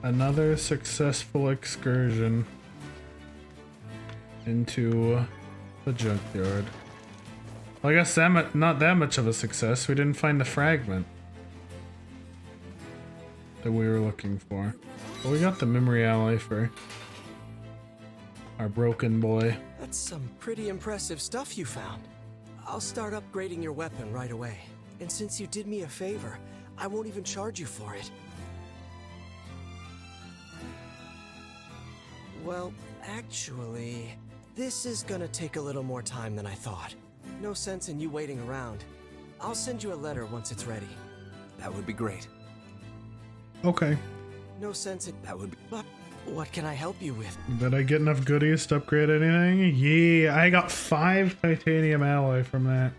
Another successful excursion into the junkyard. Well, I guess not that much of a success. We didn't find the fragment that we were looking for. But we got the memory alloy for our broken boy. That's some pretty impressive stuff you found. I'll start upgrading your weapon right away. And since you did me a favor, I won't even charge you for it. Well, actually, this is gonna take a little more time than I thought. No sense in you waiting around. I'll send you a letter once it's ready. That would be great. Okay. No sense in that would be. But what can I help you with? Did I get enough goodies to upgrade anything? Yeah, I got 5 titanium alloy from that.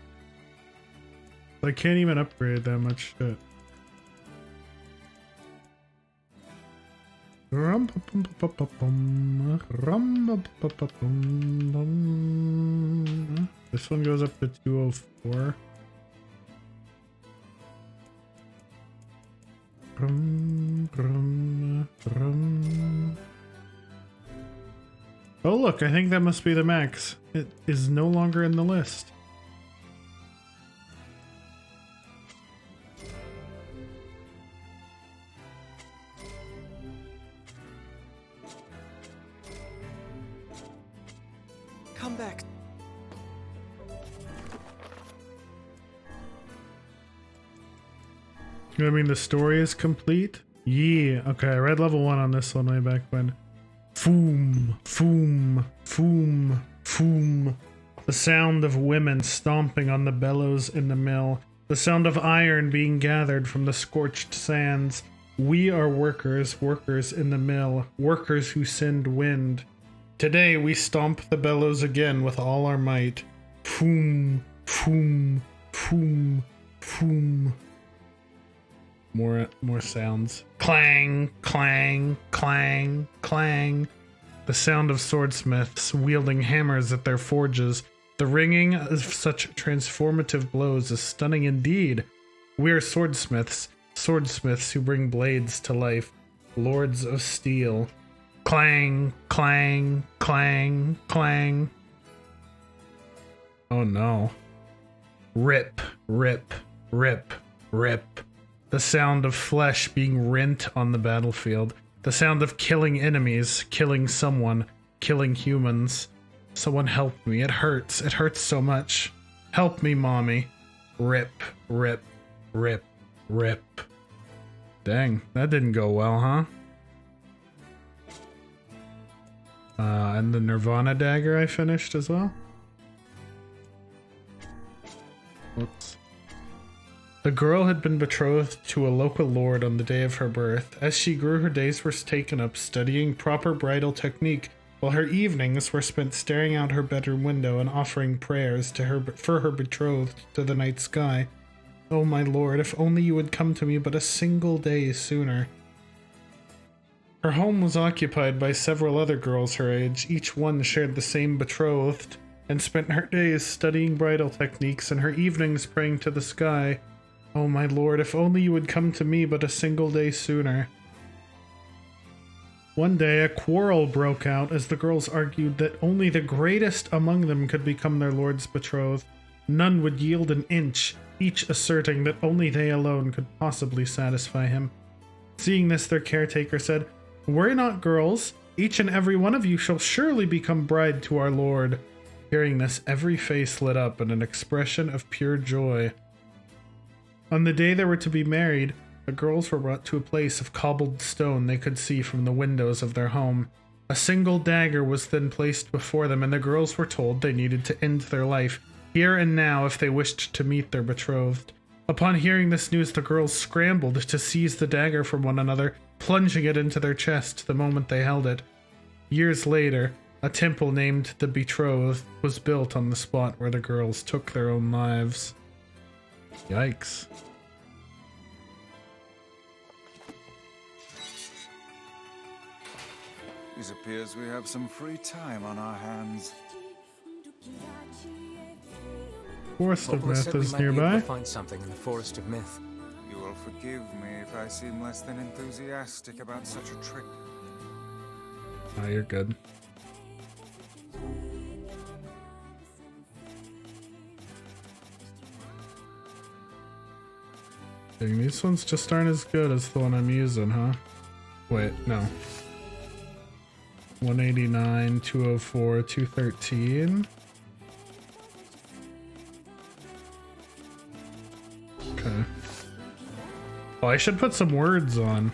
I can't even upgrade that much shit. This one goes up to 204. Oh look, I think that must be the max. It is no longer in the list. Come back. I mean, the story is complete? Yeah. Okay, I read level 1 on this one way back when. Foom, foom, foom, foom. The sound of women stomping on the bellows in the mill. The sound of iron being gathered from the scorched sands. We are workers, workers in the mill, workers who send wind. Today we stomp the bellows again with all our might. Foom, foom, foom, foom. More sounds. Clang, clang, clang, clang. The sound of swordsmiths wielding hammers at their forges. The ringing of such transformative blows is stunning indeed. We are swordsmiths, swordsmiths who bring blades to life. Lords of steel. Clang, clang, clang, clang. Oh no. Rip, rip, rip, rip. The sound of flesh being rent on the battlefield. The sound of killing enemies, killing someone, killing humans. Someone help me. It hurts. It hurts so much. Help me, mommy. Rip, rip, rip, rip. Dang, that didn't go well, huh? And the Nirvana dagger I finished as well. Whoops. The girl had been betrothed to a local lord on the day of her birth. As she grew, her days were taken up studying proper bridal technique, while her evenings were spent staring out her bedroom window and offering prayers to her for her betrothed to the night sky. Oh my lord, if only you would come to me but a single day sooner. Her home was occupied by several other girls her age. Each one shared the same betrothed, and spent her days studying bridal techniques and her evenings praying to the sky. Oh my lord, if only you would come to me but a single day sooner. One day, a quarrel broke out as the girls argued that only the greatest among them could become their lord's betrothed. None would yield an inch, each asserting that only they alone could possibly satisfy him. Seeing this, their caretaker said, "Worry not, girls. Each and every one of you shall surely become bride to our lord." Hearing this, every face lit up in an expression of pure joy. On the day they were to be married, the girls were brought to a place of cobbled stone they could see from the windows of their home. A single dagger was then placed before them, and the girls were told they needed to end their life, here and now, if they wished to meet their betrothed. Upon hearing this news, the girls scrambled to seize the dagger from one another, plunging it into their chest the moment they held it. Years later, a temple named the Betrothed was built on the spot where the girls took their own lives. Yikes. It appears we have some free time on our hands. Forest of Hopeless Myth said we is might be able nearby. to find something in the Forest of Myth. You will forgive me if I seem less than enthusiastic about such a trick. Oh, you're good. Dang, these ones just aren't as good as the one I'm using, huh? Wait, no. 189, 204, 213. Okay. Oh, I should put some words on.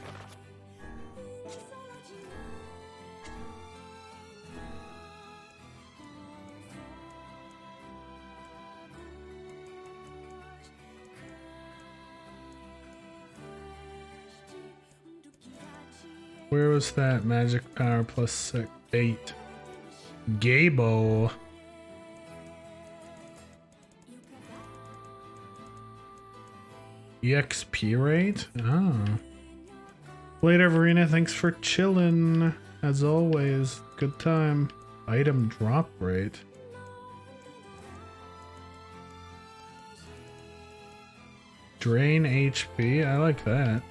Where was that? Magic power plus 6, 8. Gabo. EXP rate? Oh. Later, Verena. Thanks for chilling. As always, good time. Item drop rate. Drain HP. I like that.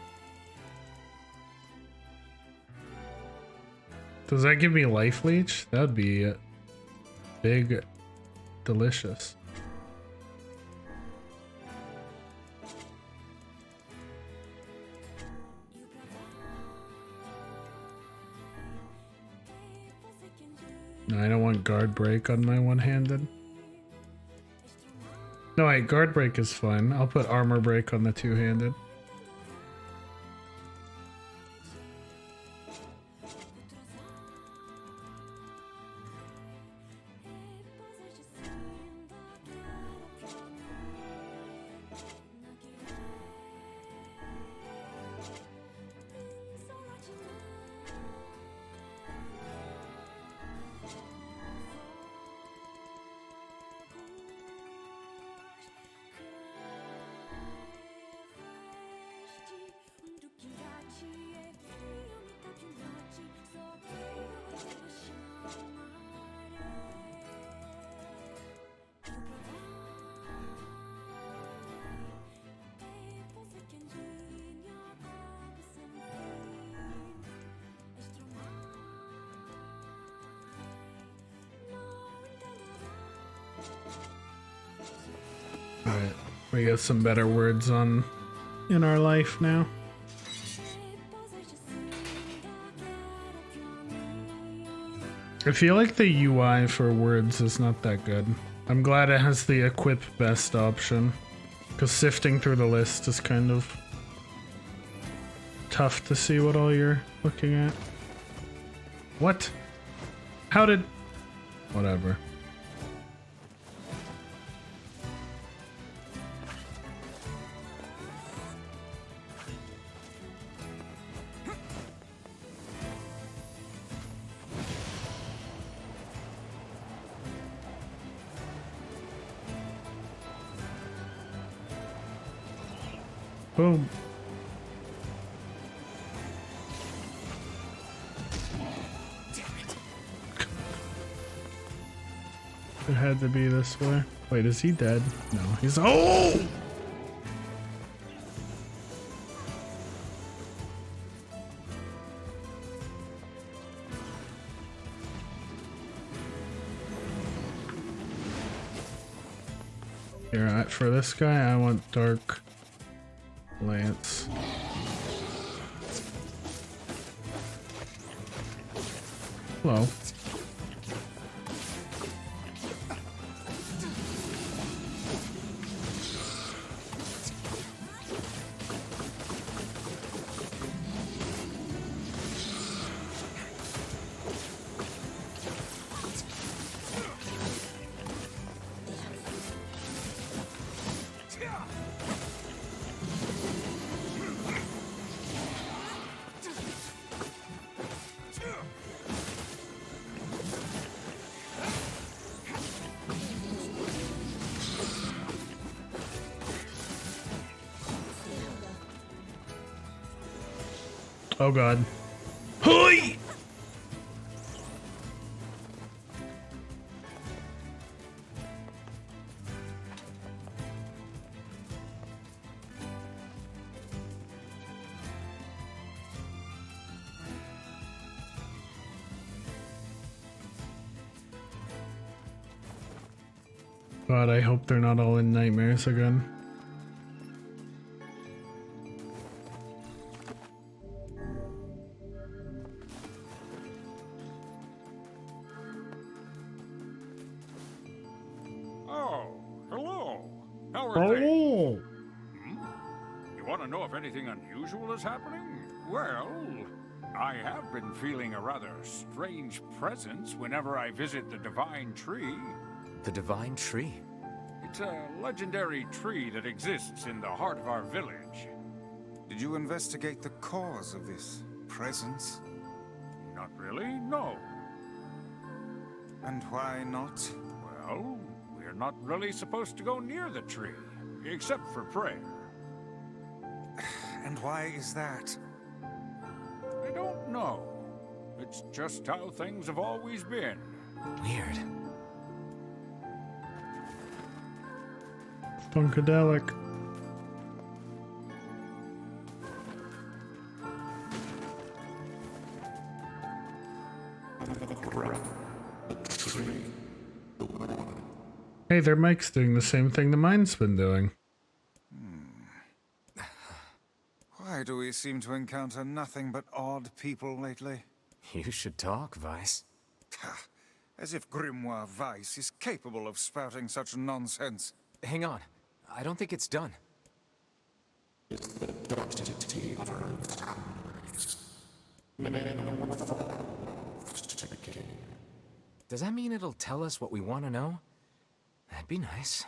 Does that give me life leech? That'd be big, delicious. No, I don't want guard break on my one-handed. No, wait, guard break is fine. I'll put armor break on the two-handed. Alright, we got some better words on in our life now. I feel like the UI for words is not that good. I'm glad it has the equip best option, because sifting through the list is kind of tough to see what all you're looking at. What? How did... Whatever. Boom. It had to be this way. Wait, is he dead? No, he's... Oh! Here, for this guy, I want Dark Lance. Hello. Oh god. Hoi! God, I hope they're not all in nightmares again. Oh, hello. How are they? Oh! You want to know if anything unusual is happening? Well, I have been feeling a rather strange presence whenever I visit the Divine Tree. The Divine Tree? It's a legendary tree that exists in the heart of our village. Did you investigate the cause of this presence? Not really, no. And why not? Well, we're not really supposed to go near the tree, except for prayer. And why is that? I don't know. It's just how things have always been. Weird. Funkadelic. Hey, their mic's doing the same thing the mine's been doing. Why do we seem to encounter nothing but odd people lately? You should talk, Vice. As if Grimoire Weiss is capable of spouting such nonsense. Hang on. I don't think it's done. Does that mean it'll tell us what we want to know? That'd be nice.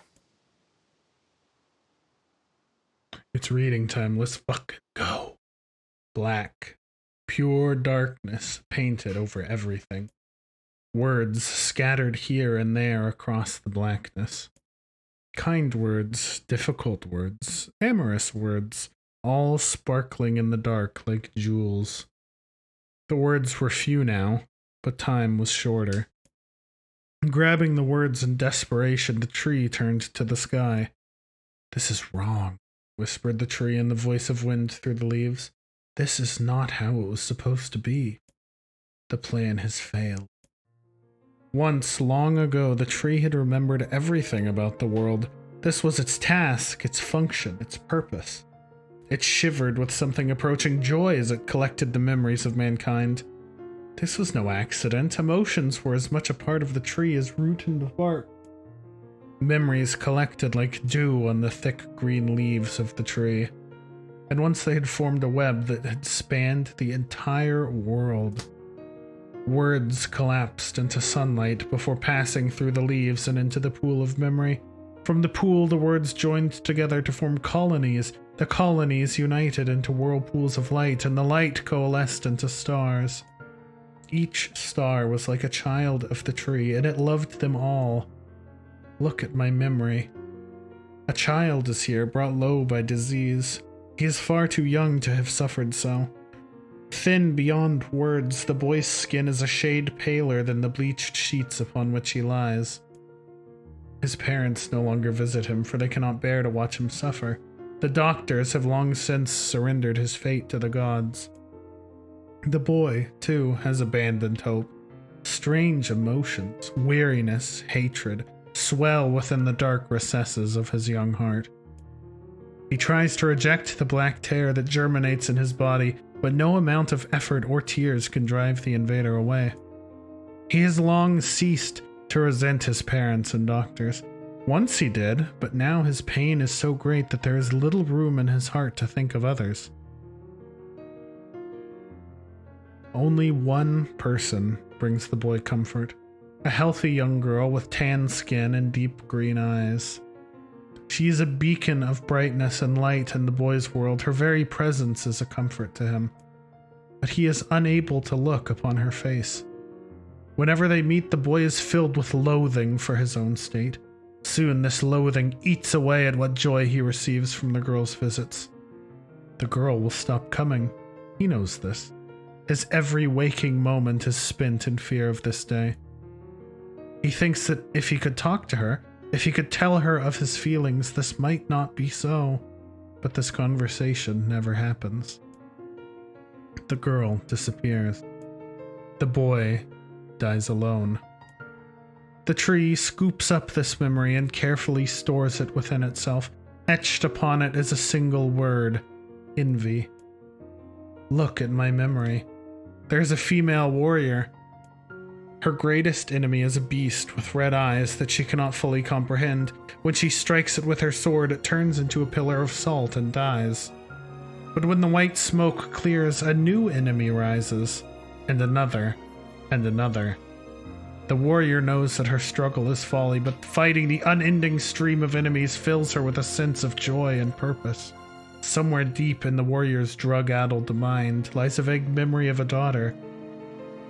It's reading time. Let's fucking go. Black. Pure darkness painted over everything. Words scattered here and there across the blackness. Kind words, difficult words, amorous words, all sparkling in the dark like jewels. The words were few now, but time was shorter. Grabbing the words in desperation, the tree turned to the sky. "This is wrong," whispered the tree in the voice of wind through the leaves. "This is not how it was supposed to be. The plan has failed." Once, long ago, the tree had remembered everything about the world. This was its task, its function, its purpose. It shivered with something approaching joy as it collected the memories of mankind. This was no accident. Emotions were as much a part of the tree as root and bark. Memories collected like dew on the thick green leaves of the tree. And once they had formed a web that had spanned the entire world. Words collapsed into sunlight before passing through the leaves and into the pool of memory. From the pool, the words joined together to form colonies. The colonies united into whirlpools of light, and the light coalesced into stars. Each star was like a child of the tree, and it loved them all. Look at my memory. A child is here, brought low by disease. He is far too young to have suffered so. Thin beyond words, the boy's skin is a shade paler than the bleached sheets upon which he lies. His parents no longer visit him, for they cannot bear to watch him suffer. The doctors have long since surrendered his fate to the gods. The boy, too, has abandoned hope. Strange emotions, weariness, hatred, swell within the dark recesses of his young heart. He tries to reject the black tear that germinates in his body, but no amount of effort or tears can drive the invader away. He has long ceased to resent his parents and doctors. Once he did, but now his pain is so great that there is little room in his heart to think of others. Only one person brings the boy comfort. A healthy young girl with tan skin and deep green eyes. She is a beacon of brightness and light in the boy's world. Her very presence is a comfort to him. But he is unable to look upon her face. Whenever they meet, the boy is filled with loathing for his own state. Soon this loathing eats away at what joy he receives from the girl's visits. The girl will stop coming. He knows this. His every waking moment is spent in fear of this day. He thinks that if he could talk to her, if he could tell her of his feelings, this might not be so. But this conversation never happens. The girl disappears. The boy dies alone. The tree scoops up this memory and carefully stores it within itself. Etched upon it is a single word: envy. Look at my memory. There's a female warrior. Her greatest enemy is a beast with red eyes that she cannot fully comprehend. When she strikes it with her sword, it turns into a pillar of salt and dies. But when the white smoke clears, a new enemy rises, and another, and another. The warrior knows that her struggle is folly, but fighting the unending stream of enemies fills her with a sense of joy and purpose. Somewhere deep in the warrior's drug-addled mind lies a vague memory of a daughter.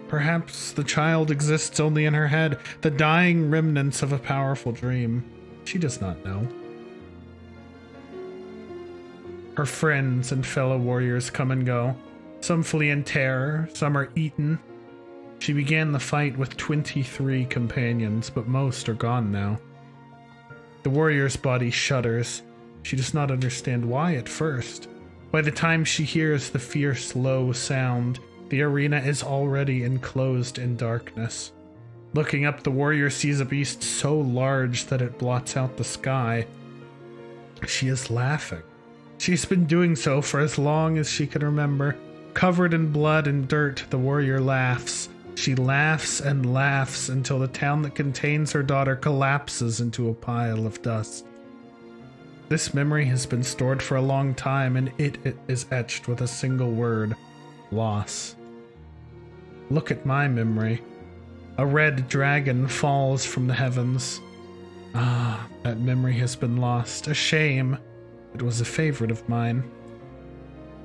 Perhaps the child exists only in her head, the dying remnants of a powerful dream. She does not know. Her friends and fellow warriors come and go. Some flee in terror, some are eaten. She began the fight with 23 companions, but most are gone now. The warrior's body shudders. She does not understand why at first. By the time she hears the fierce, low sound, the arena is already enclosed in darkness. Looking up, the warrior sees a beast so large that it blots out the sky. She is laughing. She's been doing so for as long as she can remember. Covered in blood and dirt, the warrior laughs. She laughs and laughs until the town that contains her daughter collapses into a pile of dust. This memory has been stored for a long time, and it is etched with a single word: loss. Look at my memory. A red dragon falls from the heavens. Ah, that memory has been lost. A shame. It was a favorite of mine.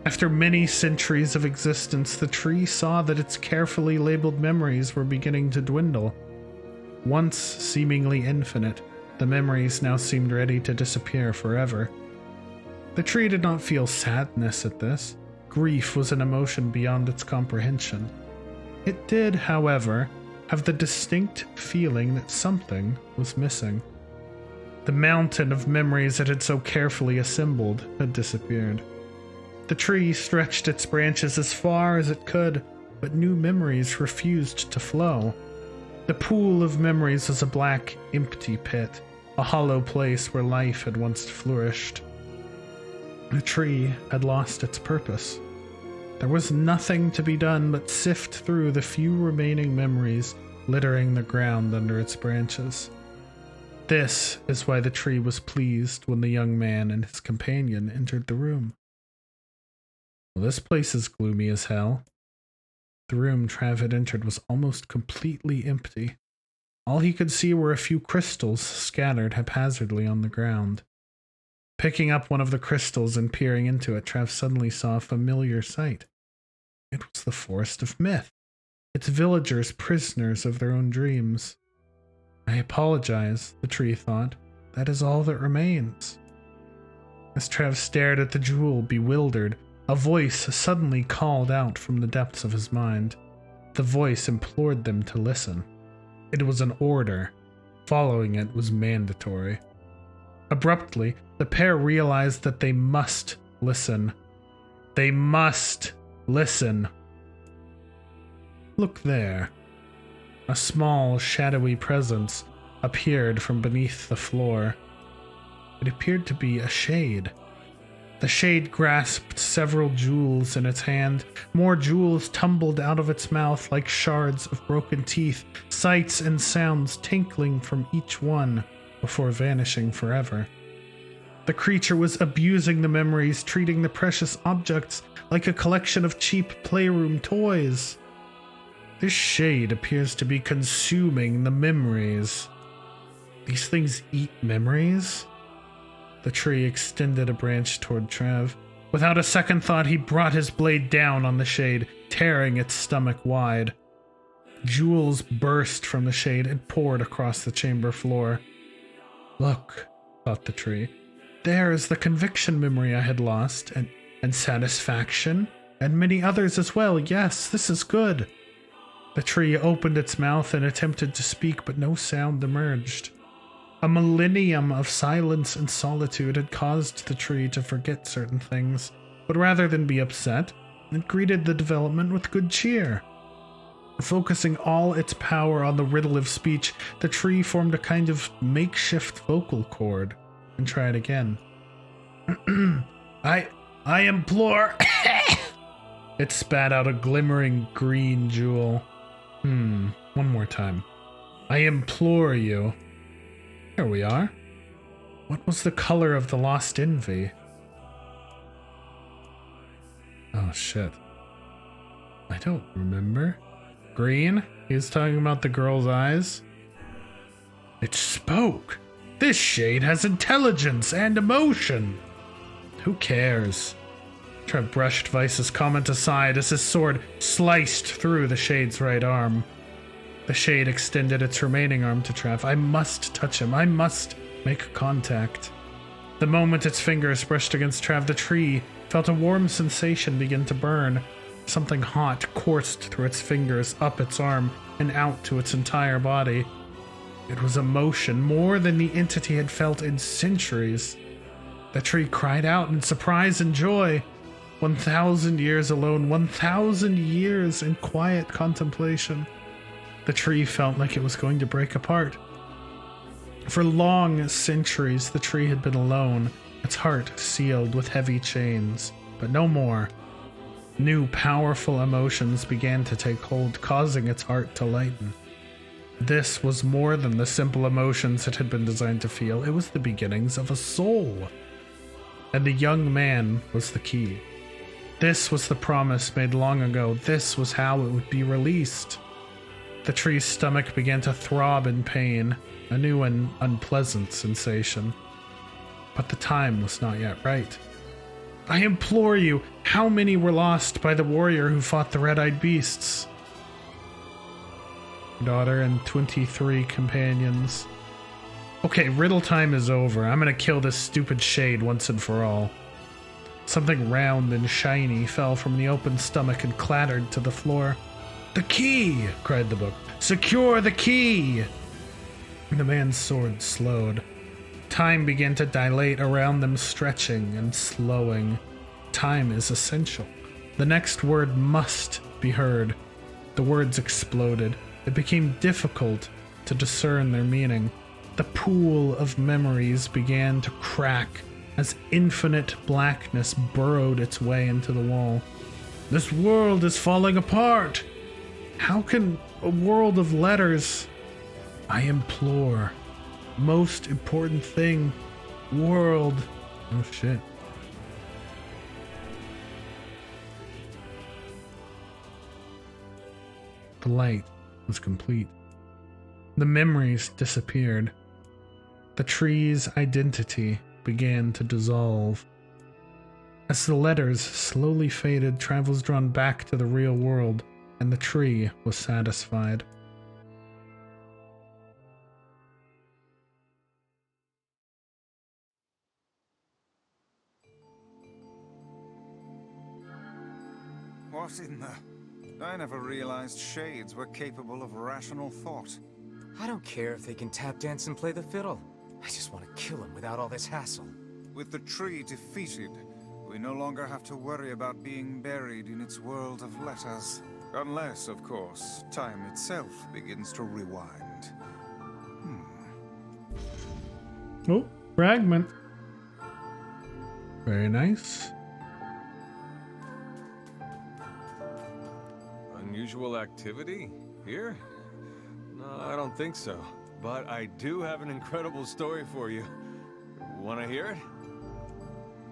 After many centuries of existence, the tree saw that its carefully labeled memories were beginning to dwindle. Once seemingly infinite, the memories now seemed ready to disappear forever. The tree did not feel sadness at this. Grief was an emotion beyond its comprehension. It did, however, have the distinct feeling that something was missing. The mountain of memories it had so carefully assembled had disappeared. The tree stretched its branches as far as it could, but new memories refused to flow. The pool of memories was a black, empty pit, a hollow place where life had once flourished. The tree had lost its purpose. There was nothing to be done but sift through the few remaining memories littering the ground under its branches. This is why the tree was pleased when the young man and his companion entered the room. Well, this place is gloomy as hell. The room Trav had entered was almost completely empty. All he could see were a few crystals scattered haphazardly on the ground. Picking up one of the crystals and peering into it, Trav suddenly saw a familiar sight. It was the Forest of Myth, its villagers prisoners of their own dreams. I apologize, the tree thought. That is all that remains. As Trav stared at the jewel, bewildered, a voice suddenly called out from the depths of his mind. The voice implored them to listen. It was an order. Following it was mandatory. Abruptly, the pair realized that they must listen. They must listen. Look there. A small, shadowy presence appeared from beneath the floor. It appeared to be a shade. The shade grasped several jewels in its hand. More jewels tumbled out of its mouth like shards of broken teeth, sights and sounds tinkling from each one before vanishing forever. The creature was abusing the memories, treating the precious objects like a collection of cheap playroom toys. This shade appears to be consuming the memories. These things eat memories? The tree extended a branch toward Trav. Without a second thought, he brought his blade down on the shade, tearing its stomach wide. Jewels burst from the shade and poured across the chamber floor. Look, thought the tree. There is the conviction memory I had lost, and satisfaction, and many others as well. Yes, this is good. The tree opened its mouth and attempted to speak, but no sound emerged. A millennium of silence and solitude had caused the tree to forget certain things, but rather than be upset, it greeted the development with good cheer. Focusing all its power on the riddle of speech, the tree formed a kind of makeshift vocal cord and tried again. I implore. It spat out a glimmering green jewel. One more time. I implore you. Here we are. What was the color of the lost envy? Oh shit. I don't remember. Green? He's talking about the girl's eyes? It spoke! This shade has intelligence and emotion! Who cares? Trev brushed Vice's comment aside as his sword sliced through the shade's right arm. The shade extended its remaining arm to Trev. I must touch him. I must make contact. The moment its fingers brushed against Trev, the tree felt a warm sensation begin to burn. Something hot coursed through its fingers, up its arm, and out to its entire body. It was emotion, more than the entity had felt in centuries. The tree cried out in surprise and joy. 1,000 years alone, 1,000 years in quiet contemplation. The tree felt like it was going to break apart. For long centuries, the tree had been alone, its heart sealed with heavy chains, but no more. New, powerful emotions began to take hold, causing its heart to lighten. This was more than the simple emotions it had been designed to feel. It was the beginnings of a soul. And the young man was the key. This was the promise made long ago. This was how it would be released. The tree's stomach began to throb in pain, a new and unpleasant sensation. But the time was not yet right. I implore you, how many were lost by the warrior who fought the red-eyed beasts? Daughter and 23 companions. Okay, riddle time is over. I'm gonna kill this stupid shade once and for all. Something round and shiny fell from the open stomach and clattered to the floor. The key! Cried the book. Secure the key! The man's sword slowed. Time began to dilate around them, stretching and slowing. Time is essential. The next word must be heard. The words exploded. It became difficult to discern their meaning. The pool of memories began to crack as infinite blackness burrowed its way into the wall. This world is falling apart! How can a world of letters... I implore. Most important thing. World. Oh shit. The light was complete. The memories disappeared. The tree's identity began to dissolve. As the letters slowly faded, Trav was drawn back to the real world, and the tree was satisfied. What in the... I never realized shades were capable of rational thought. I don't care if they can tap dance and play the fiddle. I just want to kill him without all this hassle. With the tree defeated, we no longer have to worry about being buried in its world of letters. Unless, of course, time itself begins to rewind. Oh, fragment. Very nice. Unusual activity? Here? No, I don't think so. But I do have an incredible story for you. Want to hear it?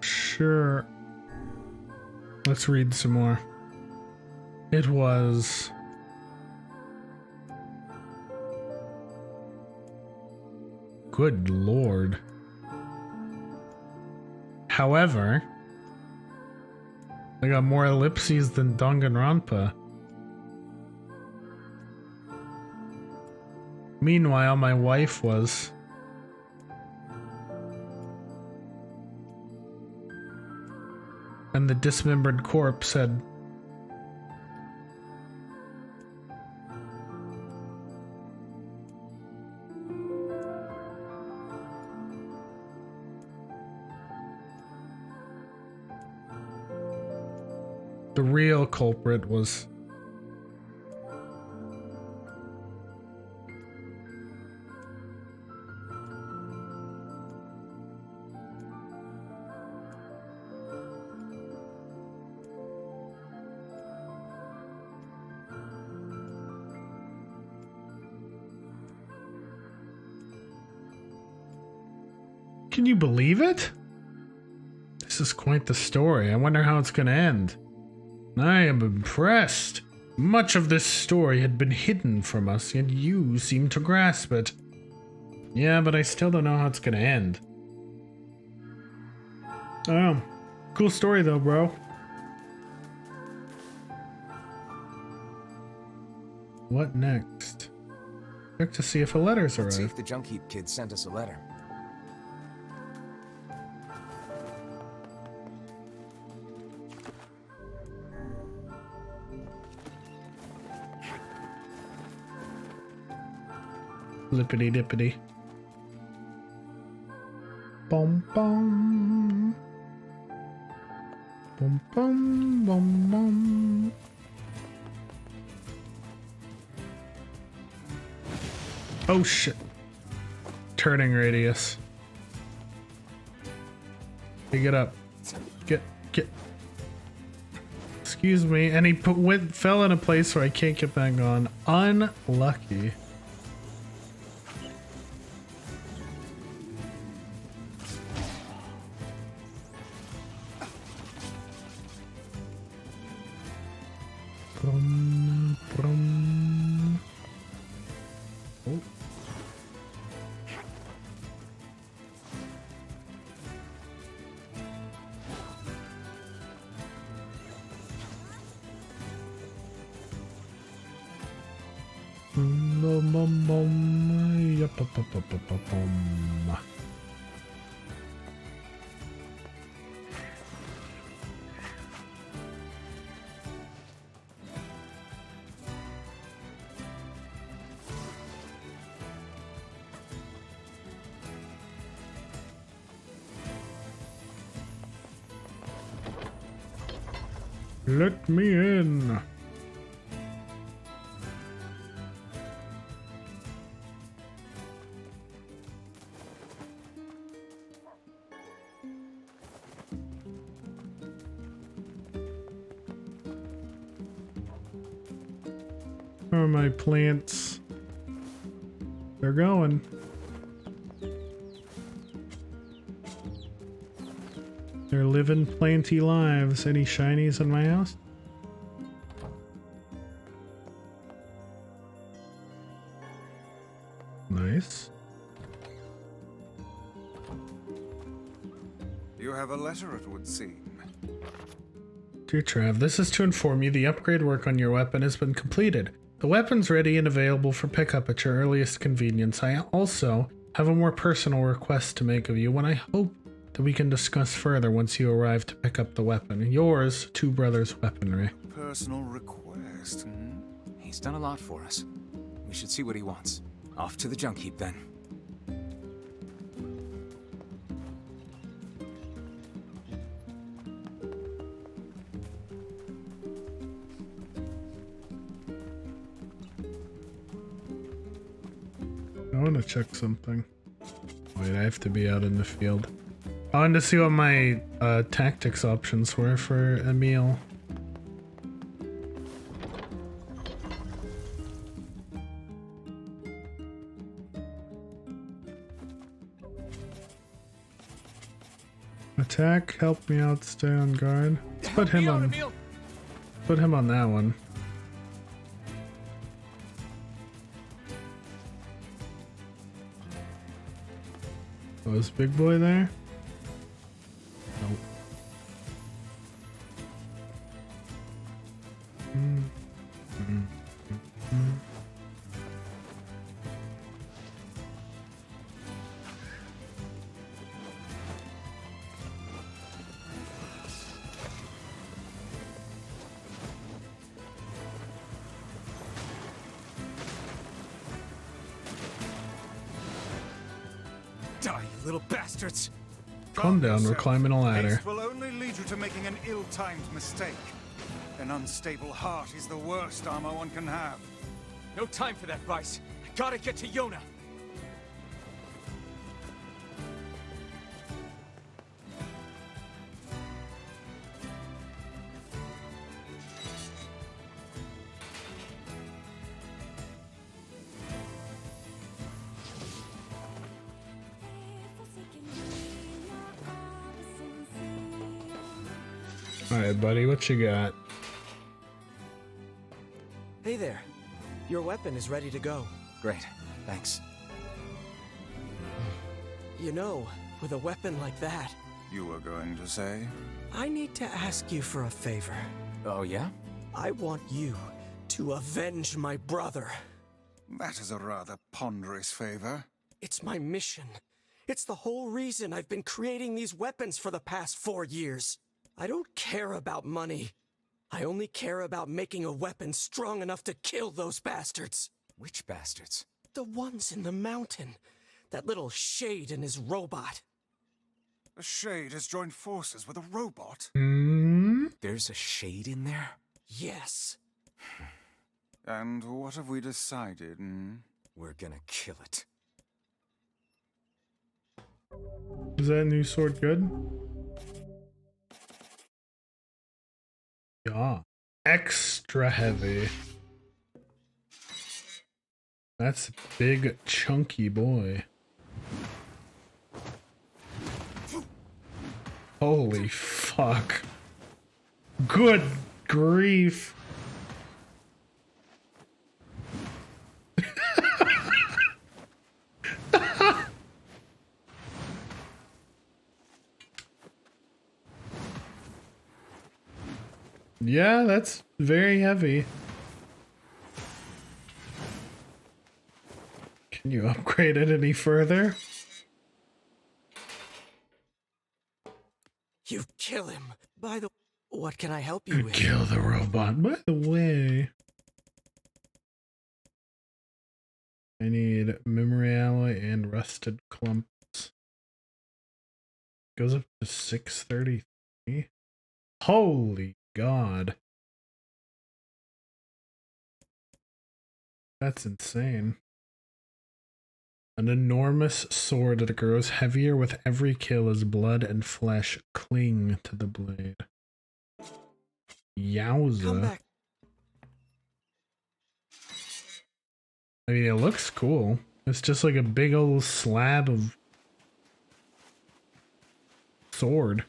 Sure. Let's read some more. It was... Good lord. However, they got more ellipses than Danganronpa. Meanwhile, my wife was... And the dismembered corpse said... The real culprit was... Can you believe it? This is quite the story. I wonder how it's going to end. I am impressed. Much of this story had been hidden from us, yet you seem to grasp it. Yeah, but I still don't know how it's going to end. Oh, cool story though, bro. What next? Check to see if a letter's Let's see arrived. if the junk heap kid sent us a letter. Lippity dippity. Bum bum. Bum bum bum bum. Oh shit. Turning radius. Hey, get up. Get. Excuse me. And he fell in a place where I can't get back on. Unlucky. Brum, brum. Oh. Bum, bum, bum. Yup, bum, bum, bum, bum, bum. Let me in. Where are my plants? They're going. They're living planty lives. Any shinies in my house? Nice. You have a letter, it would seem. Dear Trav, this is to inform you the upgrade work on your weapon has been completed. The weapon's ready and available for pickup at your earliest convenience. I also have a more personal request to make of you, one I hope that we can discuss further once you arrive to pick up the weapon. Yours, Two Brothers Weaponry. Personal request, hmm? He's done a lot for us. We should see what he wants. Off to the junk heap then. I want to check something. Wait, I have to be out in the field. I wanted to see what my tactics options were for a meal. Attack, help me out, stay on guard. Let's put him on that one. Oh, is Big Boy there? Nope. Die, you little bastards! Calm down, we're climbing a ladder. Haste will only lead you to making an ill-timed mistake. An unstable heart is the worst armor one can have. No time for that, Vice. I gotta get to Yona. Alright, buddy, what you got? Hey there. Your weapon is ready to go. Great, thanks. You know, with a weapon like that, You were going to say? I need to ask you for a favor. Oh, yeah? I want you to avenge my brother. That is a rather ponderous favor. It's my mission. It's the whole reason I've been creating these weapons for the past 4 years. I don't care about money. I only care about making a weapon strong enough to kill those bastards. Which bastards? The ones in the mountain. That little shade and his robot. The Shade has joined forces with a robot. There's a shade in there? Yes. And what have we decided? We're gonna kill it. Is that new sword good? Yeah. Extra heavy. That's a big, chunky boy. Holy fuck. Good grief. Yeah, that's very heavy. Can you upgrade it any further? You kill him. By the... What can I help you with? Kill the robot. By the way, I need memory alloy and rusted clumps. Goes up to 633. Holy God. That's insane. An enormous sword that grows heavier with every kill as blood and flesh cling to the blade. Yowza. Come back. I mean, it looks cool. It's just like a big old slab of sword.